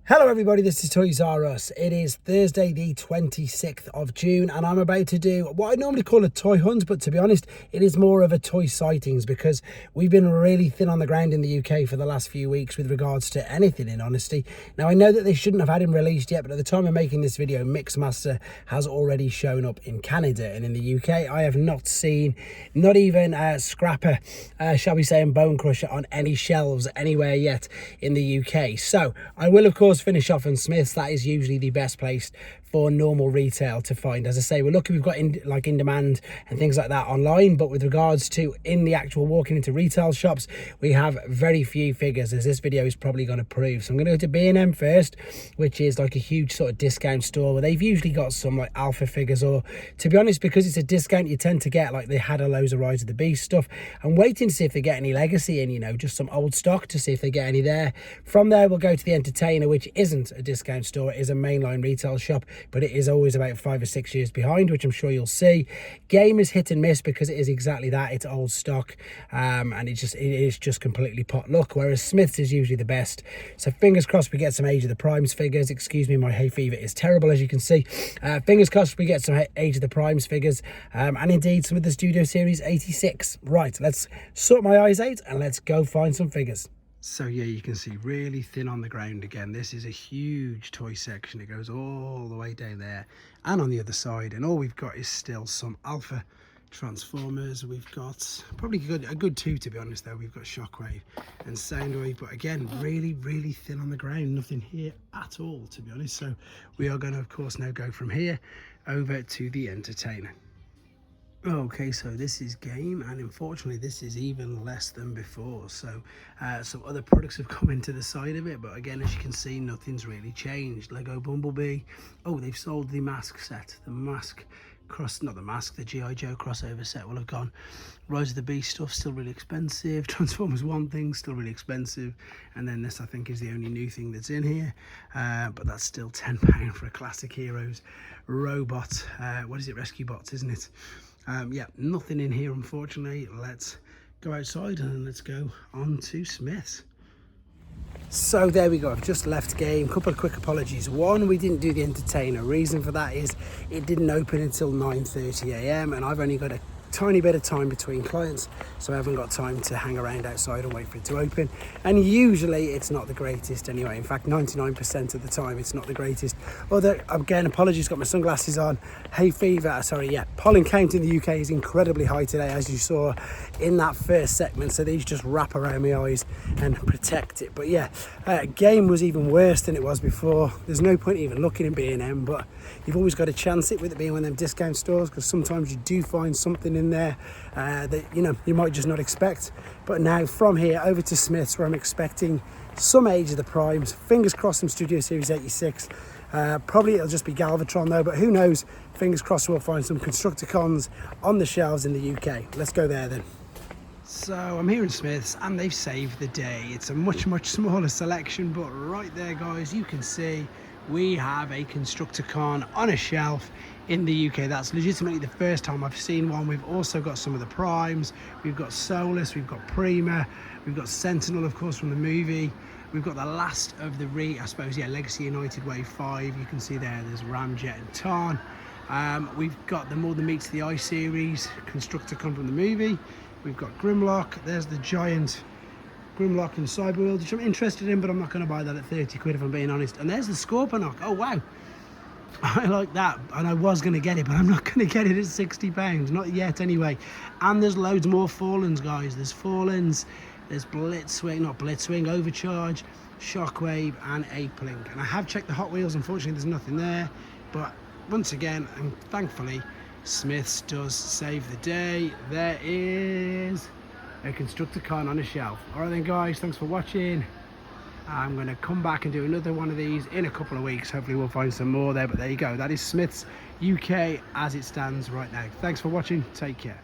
Hello everybody, this is Toys R Us. It is Thursday the 26th of June and I'm about to do what I normally call a toy hunt, but to be honest it is more of a toy sightings because we've been really thin on the ground in the UK for the last few weeks with regards to anything, in honesty. Now I know that they shouldn't have had him released yet, but at the time of making this video Mixmaster has already shown up in Canada, and in the UK I have not seen not even a scrapper, shall we say, and Bone Crusher on any shelves anywhere yet in the UK. So I will of course finish off on Smiths. That is usually the best place for normal retail to find. As I say, we're lucky we've got in demand and things like that online, but with regards to in the actual walking into retail shops, we have very few figures, as this video is probably going to prove. So I'm going to go to B&M first, which is like a huge sort of discount store where they've usually got some like alpha figures, or to be honest, because it's a discount, you tend to get like they had a loads of Rise of the Beast stuff. I'm waiting to see if they get any legacy in, you know, just some old stock, to see if they get any there. From there we'll go to the Entertainer, which isn't a discount store, it is a mainline retail shop, but it is always about 5 or 6 years behind, which I'm sure you'll see. Game is hit and miss because it is exactly that, it's old stock, and it is just completely pot luck, whereas Smith's is usually the best. So fingers crossed we get some Age of the Primes figures. Excuse me, my hay fever is terrible, as you can see. Fingers crossed we get some Age of the Primes figures, and indeed some of the Studio Series 86. Right, let's sort my eyes out and let's go find some figures. So yeah, you can see really thin on the ground again. This is a huge toy section. It goes all the way down there and on the other side, and all we've got is still some alpha Transformers. We've got probably a good two, to be honest, though. We've got Shockwave and Soundwave, but again really thin on the ground. Nothing here at all, to be honest. So we are going to of course now go from here over to the Entertainer. Okay, so this is Game, and unfortunately this is even less than before. So some other products have come into the side of it, but again, as you can see, nothing's really changed. Lego Bumblebee. Oh, they've sold the mask set, the mask not the mask, the G.I. Joe crossover set will have gone. Rise of the Beast stuff still really expensive. Transformers One thing still really expensive, and then this I think is the only new thing that's in here, but that's still £10 for a Classic Heroes robot. What is it, Rescue Bots, isn't it? Yeah, nothing in here unfortunately. Let's go outside and let's go on to Smith's. So there we go, I've just left Game. Couple of quick apologies. One, we didn't do the Entertainer. Reason for that is it didn't open until 9:30 AM and I've only got a tiny bit of time between clients, so I haven't got time to hang around outside and wait for it to open. And usually it's not the greatest anyway. In fact, 99% of the time it's not the greatest. Although, again, apologies, got my sunglasses on. Hay fever, sorry, yeah, pollen count in the UK is incredibly high today, as you saw in that first segment, so these just wrap around my eyes and protect it. But yeah, Game was even worse than it was before. There's no point even looking in B&M, but you've always got to chance it with it being one of them discount stores, because sometimes you do find something in there that you might just not expect. But now from here over to Smith's, where I'm expecting some Age of the Primes, fingers crossed some Studio Series 86. Probably it'll just be Galvatron though, but who knows, fingers crossed we'll find some constructicons on the shelves in the UK. Let's go there then. So I'm here in Smith's and they've saved the day. It's a much smaller selection, but right there guys, you can see we have a Constructicon on a shelf in the UK. That's legitimately the first time I've seen one. We've also got some of the Primes, we've got Solus, we've got Prima, we've got Sentinel of course from the movie, we've got the last of the Legacy United Wave 5. You can see there's Ramjet and Tarn. We've got the More Than Meets the Eye series Constructicon from the movie. We've got Grimlock, there's the giant Grimlock and Cyberworld, which I'm interested in, but I'm not going to buy that at 30 quid if I'm being honest. And there's the Scorponok. Oh wow, I like that, and I was going to get it, but I'm not going to get it at £60, not yet anyway. And there's loads more Fallens, guys. There's Fallens, there's Blitzwing, Overcharge, Shockwave and Apelink. And I have checked the Hot Wheels, unfortunately there's nothing there, but once again, and thankfully, Smith's does save the day. There is a Constructicon on a shelf. Alright then guys, thanks for watching. I'm going to come back and do another one of these in a couple of weeks. Hopefully we'll find some more there, but there you go. That is Smith's UK as it stands right now. Thanks for watching. Take care.